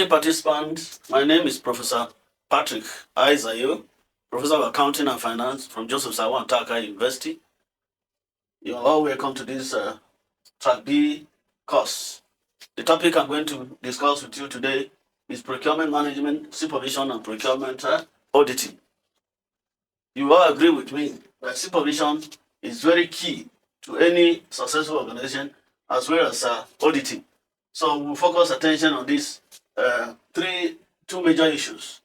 morning, participants. My name is Professor Patrick Zayol, Professor of Accounting and Finance from Joseph Sawan Taka University. You are all welcome to this Track B course. The topic I'm going to discuss with you today is Procurement Management, Supervision, and Procurement Auditing. You all agree with me that supervision is very key to any successful organization as well as auditing. So we'll focus attention on these two major issues.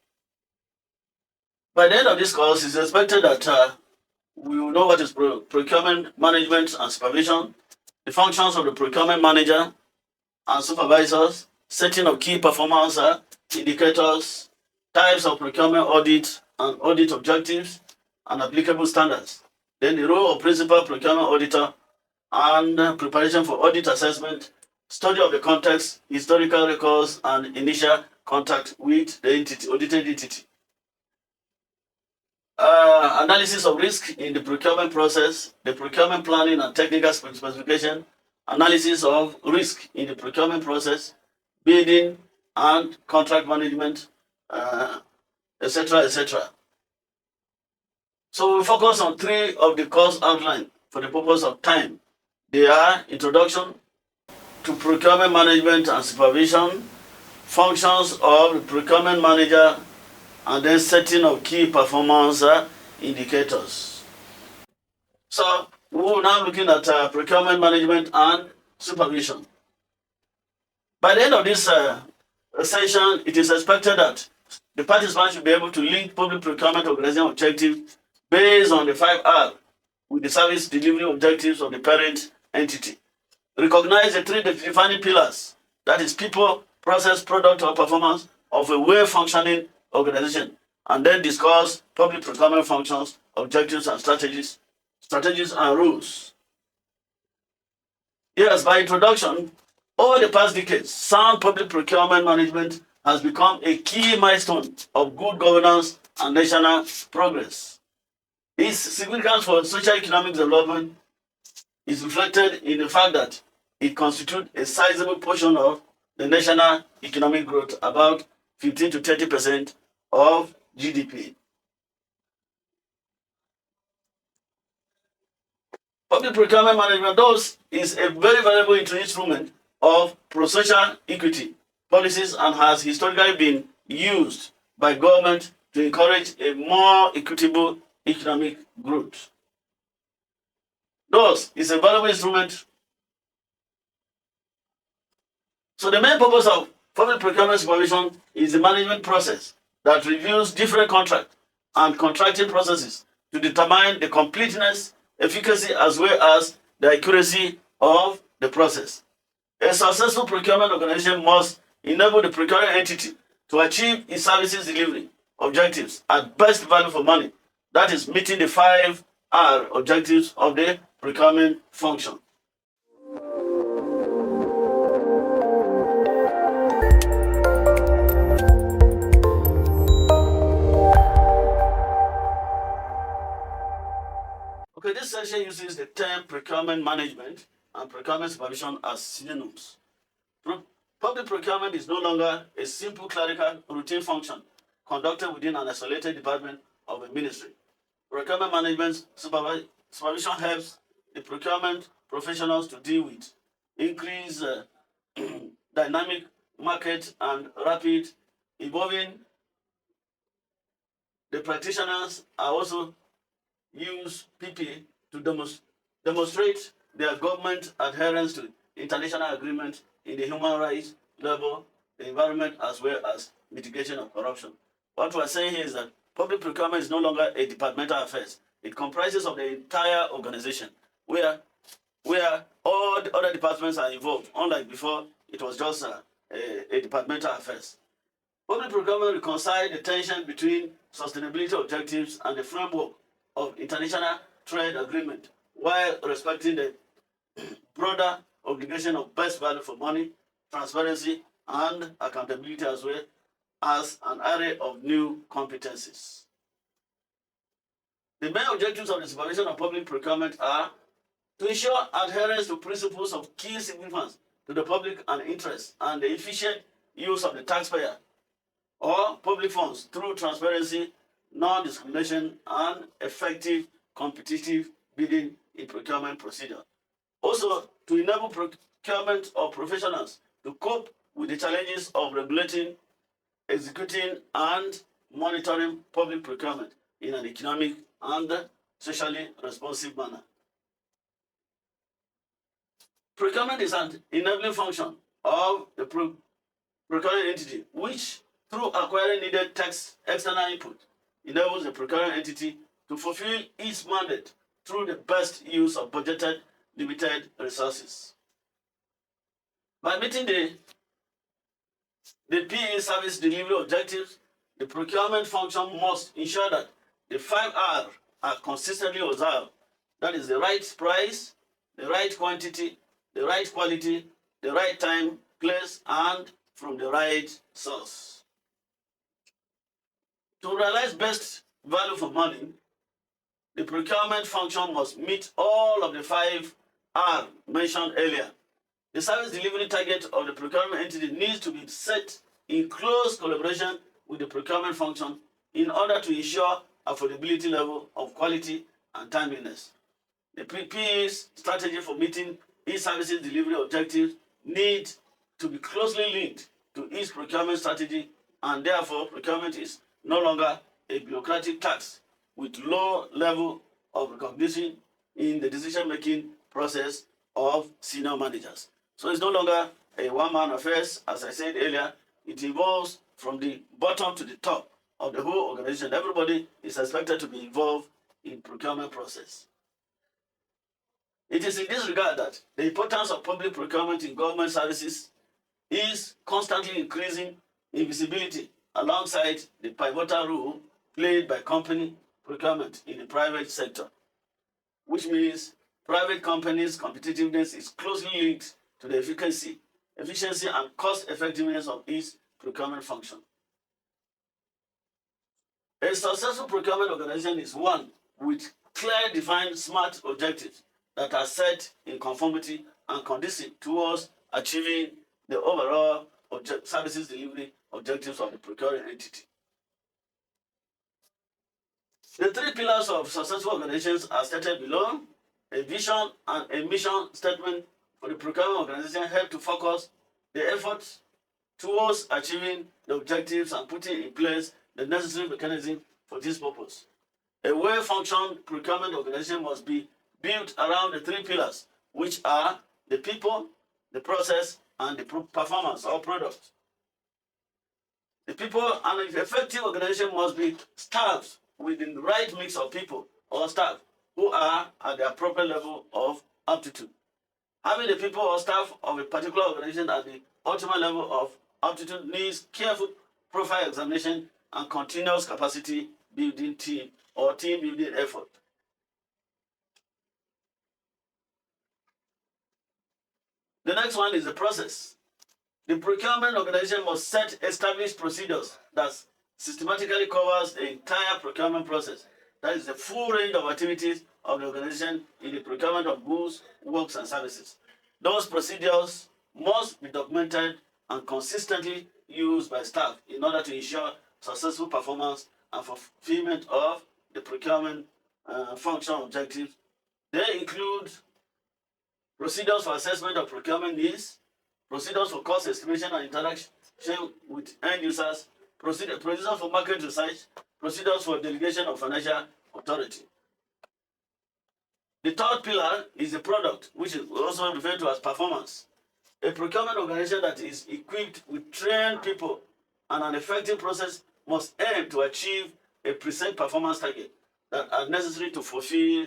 By the end of this course, it's expected that we will know what is procurement management and supervision, the functions of the procurement manager and supervisors, setting of key performance indicators, types of procurement audit and audit objectives, and applicable standards. Then the role of principal procurement auditor and preparation for audit assessment, study of the context, historical records, and initial contact with the audited entity. Analysis of risk in the procurement process, the procurement planning and technical specification, analysis of risk in the procurement process, bidding and contract management, etc., etc. So we focus on three of the course outline for the purpose of time. They are introduction to procurement management and supervision, functions of the procurement manager, and then setting of key performance indicators. So we're now looking at procurement management and supervision. By the end of this session, it is expected that the participants should be able to link public procurement organization objectives based on the 5R with the service delivery objectives of the parent entity. Recognize the three defining pillars, that is people, process, product, or performance of a well-functioning organization, and then discuss public procurement functions, objectives, and strategies and rules. Yes, by introduction, over the past decades, sound public procurement management has become a key milestone of good governance and national progress. Its significance for socio-economic development is reflected in the fact that it constitutes a sizable portion of the national economic growth, about 15 to 30% of GDP. Public procurement management, thus, is a very valuable instrument of pro-social equity policies and has historically been used by government to encourage a more equitable economic growth. Thus, it's a valuable instrument. So the main purpose of public procurement supervision is the management process that reviews different contract and contracting processes to determine the completeness, efficacy, as well as the accuracy of the process. A successful procurement organization must enable the procuring entity to achieve its services delivery objectives at best value for money, that is, meeting the 5R objectives of the procurement function. Okay, this section uses the term procurement management and procurement supervision as synonyms. Public procurement is no longer a simple clerical routine function conducted within an isolated department of a ministry. Procurement management supervision helps the procurement professionals to deal with increased dynamic market and rapid evolving. The practitioners are also use PP to demonstrate their government adherence to international agreements in the human rights level, the environment, as well as mitigation of corruption. What we're saying here is that public procurement is no longer a departmental affair. It comprises of the entire organization, where all the other departments are involved, unlike before it was just a departmental affair. Public procurement reconciles the tension between sustainability objectives and the framework of international trade agreement, while respecting the broader obligation of best value for money, transparency, and accountability, as well as an array of new competencies. The main objectives of the supervision of public procurement are to ensure adherence to principles of key significance to the public and interest and the efficient use of the taxpayer or public funds through transparency, non-discrimination, and effective competitive bidding in procurement procedure. Also, to enable procurement of professionals to cope with the challenges of regulating, executing, and monitoring public procurement in an economic and socially responsive manner. Procurement is an enabling function of the procuring entity, which, through acquiring needed tax external input, enables the procuring entity to fulfill its mandate through the best use of budgeted limited resources. By meeting the PE service delivery objectives, the procurement function must ensure that the 5R are consistently observed. That is the right price, the right quantity, the right quality, the right time, place, and from the right source. To realize best value for money, the procurement function must meet all of the 5R mentioned earlier. The service delivery target of the procurement entity needs to be set in close collaboration with the procurement function in order to ensure affordability level of quality and timeliness. The PPE's strategy for meeting e-services delivery objectives needs to be closely linked to its procurement strategy, and therefore procurement is no longer a bureaucratic task with low level of recognition in the decision-making process of senior managers. So it's no longer a one-man affair, as I said earlier. It involves from the bottom to the top of the whole organization. Everybody is expected to be involved in procurement process. It is in this regard that the importance of public procurement in government services is constantly increasing in visibility alongside the pivotal role played by company procurement in the private sector, which means private companies' competitiveness is closely linked to the efficiency and cost effectiveness of its procurement function. A successful procurement organization is one with clear defined SMART objectives that are set in conformity and conducive towards achieving the overall services delivery objectives of the procuring entity. The three pillars of successful organizations are stated below. A vision and a mission statement for the procurement organization help to focus the efforts towards achieving the objectives and putting in place the necessary mechanism for this purpose. A well-functioned procurement organization must be built around the three pillars, which are the people, the process, and the performance or product. The people and an effective organization must be staffed with the right mix of people or staff who are at the appropriate level of aptitude. Having the people or staff of a particular organization at the optimal level of aptitude needs careful profile examination and continuous capacity building team building effort. The next one is the process. The procurement organization must set established procedures that systematically covers the entire procurement process. That is the full range of activities of the organization in the procurement of goods, works, and services. Those procedures must be documented and consistently used by staff in order to ensure successful performance and fulfillment of the procurement function objectives. They include procedures for assessment of procurement needs, procedures for cost estimation and interaction with end users, procedures for market research, procedures for delegation of financial authority. The third pillar is the product, which is also referred to as performance. A procurement organization that is equipped with trained people and an effective process must aim to achieve a preset performance target that are necessary to fulfill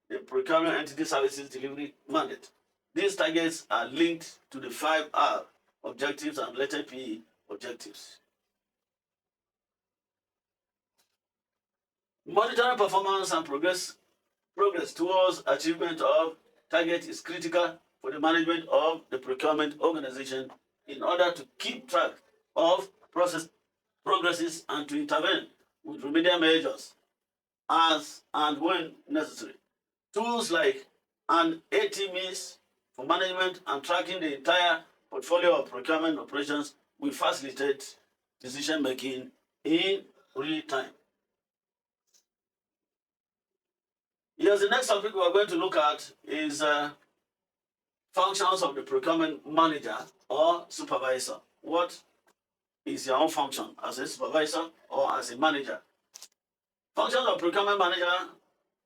the procurement entity services delivery mandate. These targets are linked to the 5R objectives and related PE objectives. Monitoring performance and progress towards achievement of target is critical for the management of the procurement organization in order to keep track of progresses and to intervene with remedial measures as and when necessary. Tools like an ATMS for management and tracking the entire portfolio of procurement operations will facilitate decision making in real time. Yes, the next topic we are going to look at is functions of the procurement manager or supervisor. What is your own function as a supervisor or as a manager? Functions of procurement manager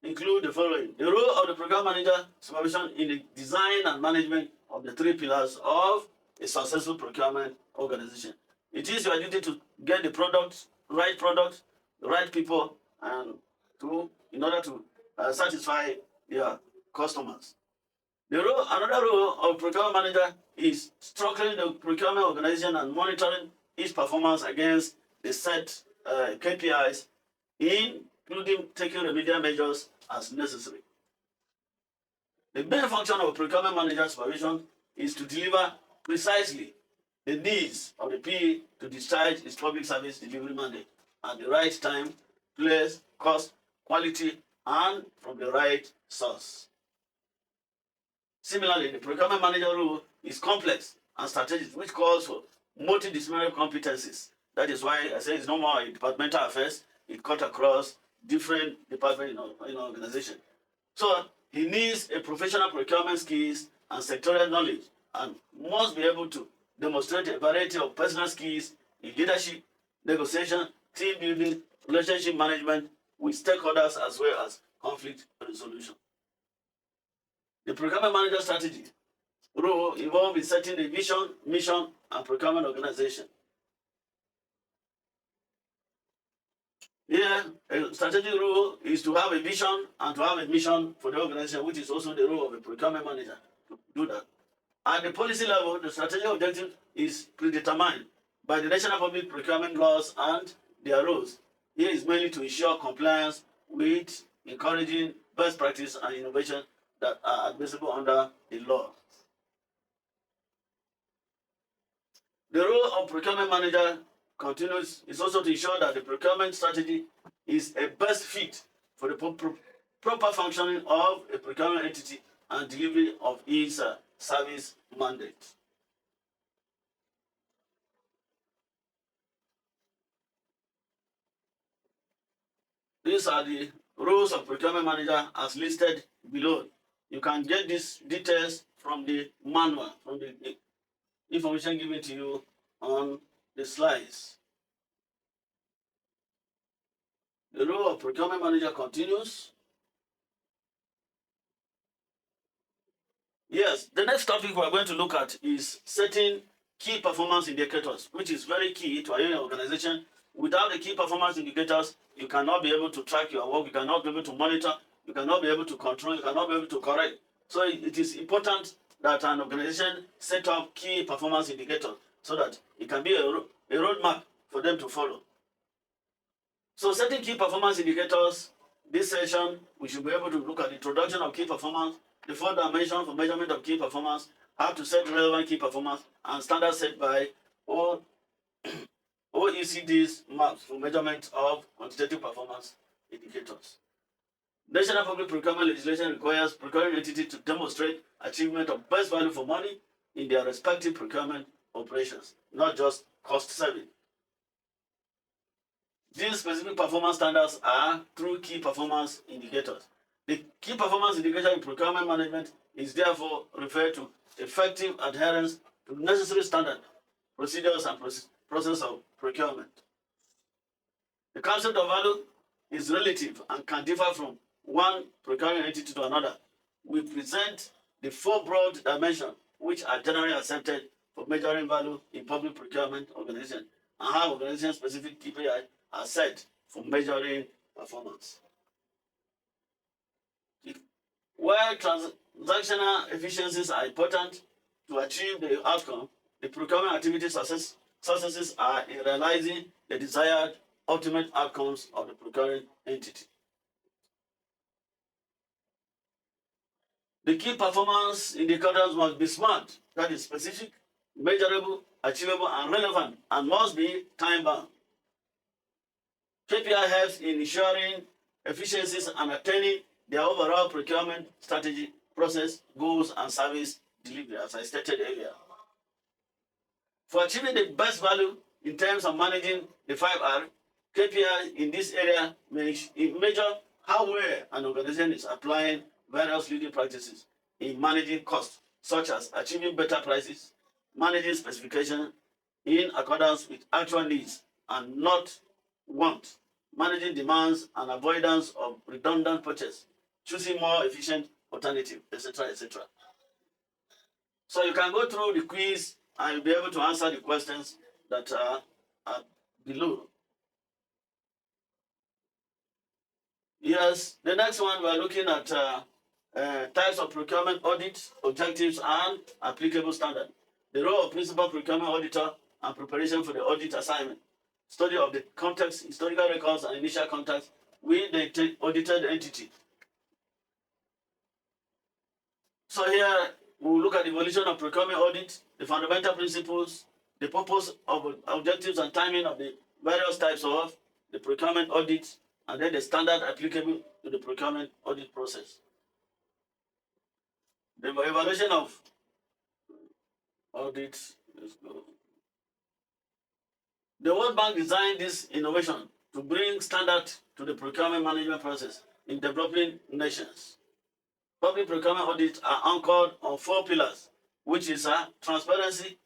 include the following. The role of the procurement manager supervision in the design and management of the three pillars of a successful procurement organization. It is your duty to get the product, the right people, and in order to satisfy your customers. Another role of procurement manager is structuring the procurement organization and monitoring its performance against the set KPIs, including taking remedial measures as necessary. The main function of procurement manager supervision is to deliver precisely the needs of the PE to discharge its public service delivery mandate at the right time, place, cost, quality, and from the right source. Similarly, the procurement manager role is complex and strategic, which calls for multidisciplinary competencies. That is why I say it's no more departmental affairs, it cuts across different departments in an organization. So he needs a professional procurement skills and sectorial knowledge and must be able to demonstrate a variety of personal skills in leadership, negotiation, team building, relationship management with stakeholders as well as conflict resolution. The procurement manager strategy role involves in setting the vision, mission, and procurement organization. Here, a strategic role is to have a vision and to have a mission for the organization, which is also the role of a procurement manager to do that. At the policy level, the strategic objective is predetermined by the national public procurement laws and their rules. Here is mainly to ensure compliance with encouraging best practice and innovation that are admissible under the law. The role of procurement manager continues is also to ensure that the procurement strategy is a best fit for the proper functioning of a procurement entity and delivery of its service mandate. These are the roles of procurement manager as listed below. You can get these details from the manual, from the information given to you on the slides. The role of procurement manager continues. Yes, the next topic we are going to look at is setting key performance indicators, which is very key to any organization. Without the key performance indicators, you cannot be able to track your work, you cannot be able to monitor, you cannot be able to control, you cannot be able to correct. So it is important that an organization set up key performance indicators so that it can be a roadmap for them to follow. So setting key performance indicators, this session, we should be able to look at the introduction of key performance, the 4 dimensions for measurement of key performance, how to set relevant key performance, and standards set by OECD's maps for measurement of quantitative performance indicators. National public procurement legislation requires procuring entities to demonstrate achievement of best value for money in their respective procurement operations, not just cost saving. These specific performance standards are through key performance indicators. The key performance indicator in procurement management is therefore referred to effective adherence to necessary standard, procedures, and process of procurement. The concept of value is relative and can differ from one procuring entity to another. We present the 4 broad dimensions which are generally accepted for measuring value in public procurement organizations and how organization-specific KPI are set for measuring performance. While transactional efficiencies are important to achieve the outcome, the procurement activity successes are in realizing the desired ultimate outcomes of the procuring entity. The key performance indicators must be SMART, that is specific, measurable, achievable, and relevant, and must be time-bound. KPI helps in ensuring efficiencies and attaining their overall procurement strategy, process, goals, and service delivery, as I stated earlier. For achieving the best value in terms of managing the 5R, KPI in this area measure how well an organization is applying various leading practices in managing costs, such as achieving better prices, managing specification in accordance with actual needs and not want, managing demands and avoidance of redundant purchase, choosing more efficient alternative, etc., etc. So you can go through the quiz and you'll be able to answer the questions that are below. Yes, the next one we're looking at types of procurement audit, objectives, and applicable standard. The role of principal procurement auditor and preparation for the audit assignment. Study of the context, historical records, and initial contacts with the audited entity. So here we'll look at the evolution of procurement audit, the fundamental principles, the purpose of objectives and timing of the various types of the procurement audit, and then the standard applicable to the procurement audit process. The evaluation of audit. Let's go. The World Bank designed this innovation to bring standard to the procurement management process in developing nations. Public procurement audits are anchored on 4 pillars, which is transparency,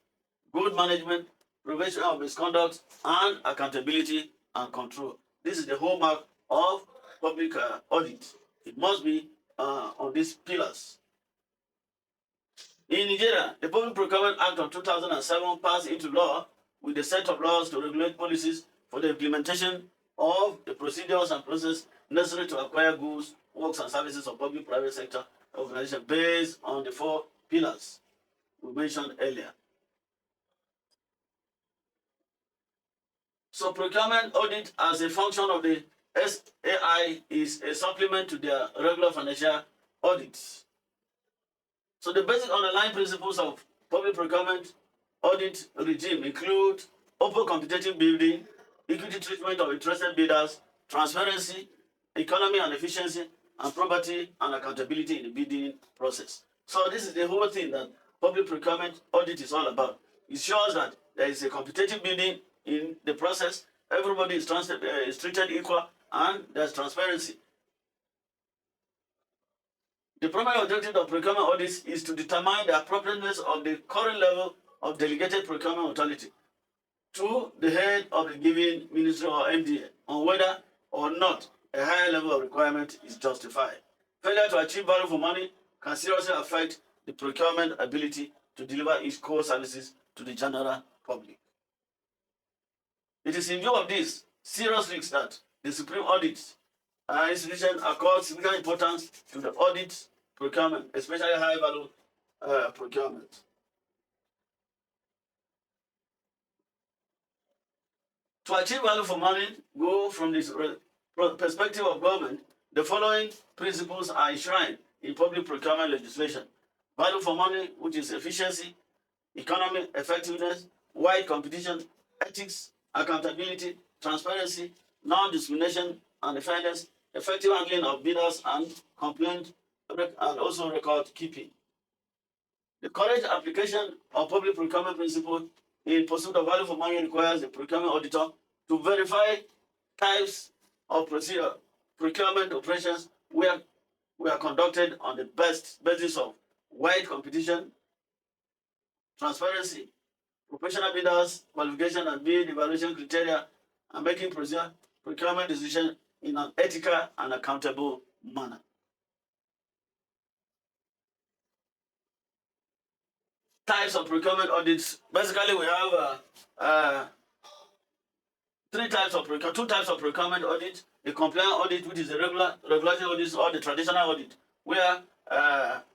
good management, prevention of misconduct, and accountability and control. This is the hallmark of public audit. It must be on these pillars. In Nigeria, the Public Procurement Act of 2007 passed into law with a set of laws to regulate policies for the implementation of the procedures and processes necessary to acquire goods, works, and services of public-private sector organizations based on the 4 pillars we mentioned earlier. So procurement audit as a function of the SAI is a supplement to their regular financial audits. So the basic underlying principles of public procurement audit regime include open competitive bidding, equity treatment of interested bidders, transparency, economy and efficiency, and probity and accountability in the bidding process. So this is the whole thing that public procurement audit is all about. It shows that there is a competitive bidding in the process, everybody is treated equal, and there's transparency. The primary objective of procurement audits is to determine the appropriateness of the current level of delegated procurement authority to the head of the given ministry or MDA on whether or not a higher level of requirement is justified. Failure to achieve value for money can seriously affect the procurement ability to deliver its core services to the general public. It is in view of this serious risks that the Supreme Audit institution accords significant importance to the audit procurement, especially high value procurement. To achieve value for money, go from this perspective of government, the following principles are enshrined in public procurement legislation. Value for money, which is efficiency, economic effectiveness, wide competition, ethics, accountability, transparency, non-discrimination and fairness, effective handling of bidders and complaint, and also record keeping. The correct application of public procurement principle in pursuit of value for money requires the procurement auditor to verify types of procurement operations were conducted on the basis of wide competition, transparency, professional bidders, qualification and bid evaluation criteria, and making procurement decisions in an ethical and accountable manner. Types of procurement audits. Basically, we have 2 types of procurement audit: the compliance audit, which is the regulatory audit, or the traditional audit, where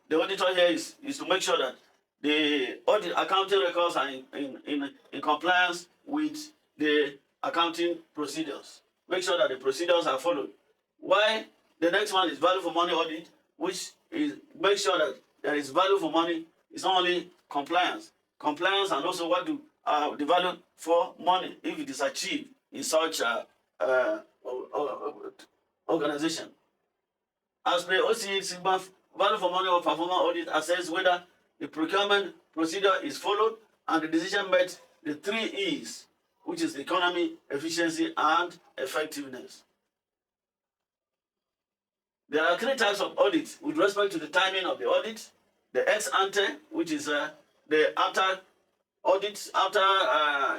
the auditor here is to make sure that the audit accounting records are in compliance with the accounting procedures. Make sure that the procedures are followed. While the next one is value for money audit, which is make sure that there is value for money. It's not only compliance, and also what do the value for money if it is achieved in such organization. As per OCE Sigma, value for money or performance audit assess whether the procurement procedure is followed and the decision met the 3 E's, which is economy, efficiency, and effectiveness. There are 3 types of audit with respect to the timing of the audit. The ex ante, which is the after audit,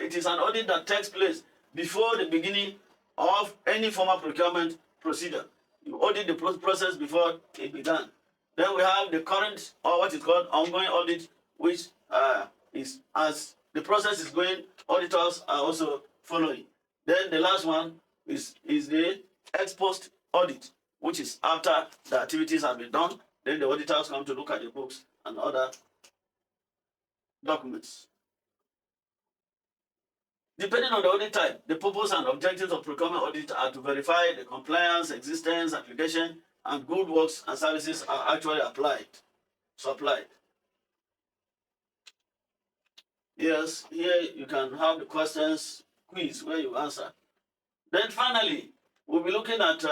it is an audit that takes place before the beginning of any formal procurement procedure. You audit the process before it began. Then we have the current, or what is called ongoing audit, which is as the process is going, auditors are also following. Then the last one is the ex post audit, which is after the activities have been done. Then the auditors come to look at the books and other documents. Depending on the audit type, the purpose and objectives of procurement audit are to verify the compliance, existence, application, and good works and services are actually supplied. Yes, here you can have the questions quiz where you answer. Then finally, we'll be looking at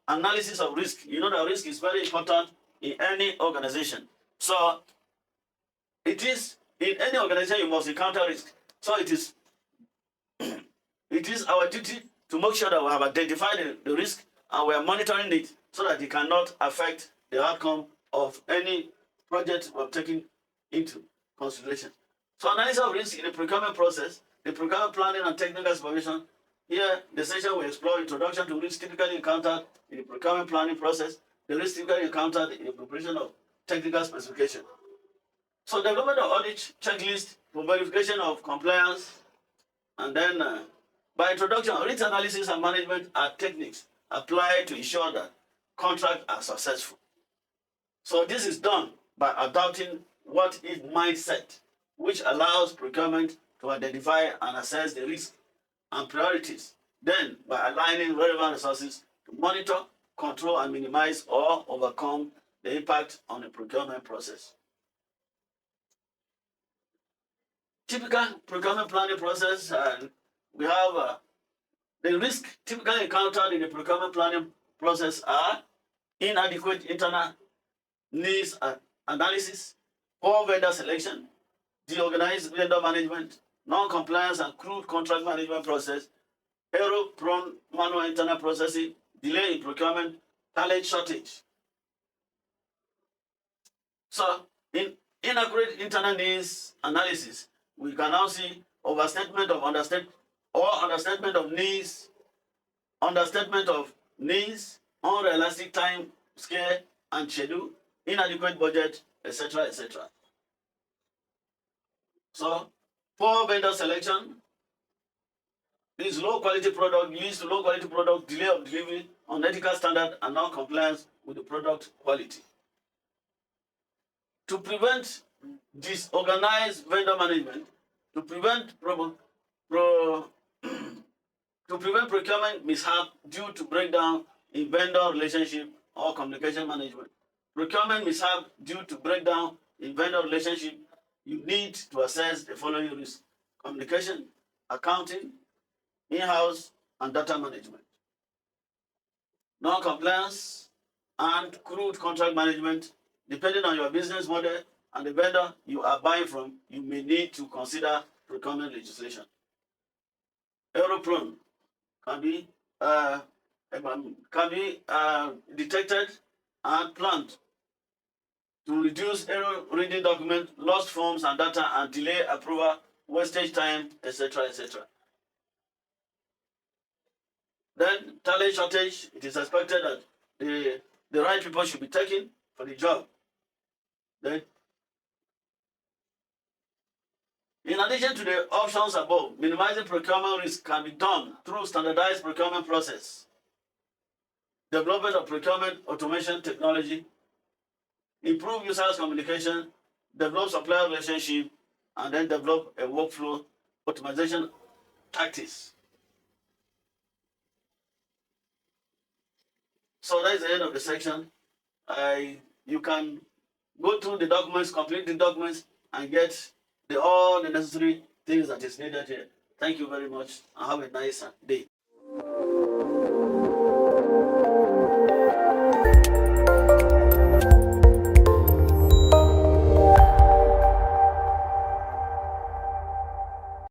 analysis of risk. You know that risk is very important in any organization. So it is in any organization you must encounter risk. So it is our duty to make sure that we have identified the risk and we are monitoring it so that it cannot affect the outcome of any project we're taking into consideration. So analysis of risk in the procurement process, the procurement planning and technical supervision. Here, the session will explore introduction to risk typically encountered in the procurement planning process, the risk typically encountered in the preparation of technical specification. So development of audit checklist for verification of compliance, and then by introduction, risk analysis and management are techniques applied to ensure that contracts are successful. So this is done by adopting what is mindset, which allows procurement to identify and assess the risk and priorities. Then by aligning relevant resources to monitor, control, and minimize or overcome the impact on the procurement process. Typical procurement planning process, we have the risk typically encountered in the procurement planning process are inadequate internal needs analysis, poor vendor selection, disorganized vendor management, non-compliance and crude contract management process, error-prone manual internal processing, delay in procurement, talent shortage. So in inaccurate internal needs analysis, we can now see understatement of needs, unrealistic time scale and schedule, inadequate budget, etc., etc. So poor vendor selection is low quality product, leads to low quality product, delay of delivery, unethical standard, and non-compliance with the product quality. To prevent disorganized vendor management, to prevent procurement mishap due to breakdown in vendor relationship or communication management. Procurement mishap due to breakdown in vendor relationship, you need to assess the following risks: communication, accounting, in-house, and data management. Non-compliance and crude contract management. Depending on your business model and the vendor you are buying from, you may need to consider procurement legislation. Error-prone can be detected and planned to reduce error reading document, lost forms and data, and delay approval, wastage time, etc., etc. Then talent shortage. It is expected that the right people should be taken for the job. Then, in addition to the options above, minimizing procurement risk can be done through standardized procurement process, development of procurement automation technology, improve users communication, develop supplier relationship, and then develop a workflow optimization tactics. So that is the end of the section. You can go through the documents, complete the documents, and get all the necessary things that is needed here. Thank you very much, and have a nice day.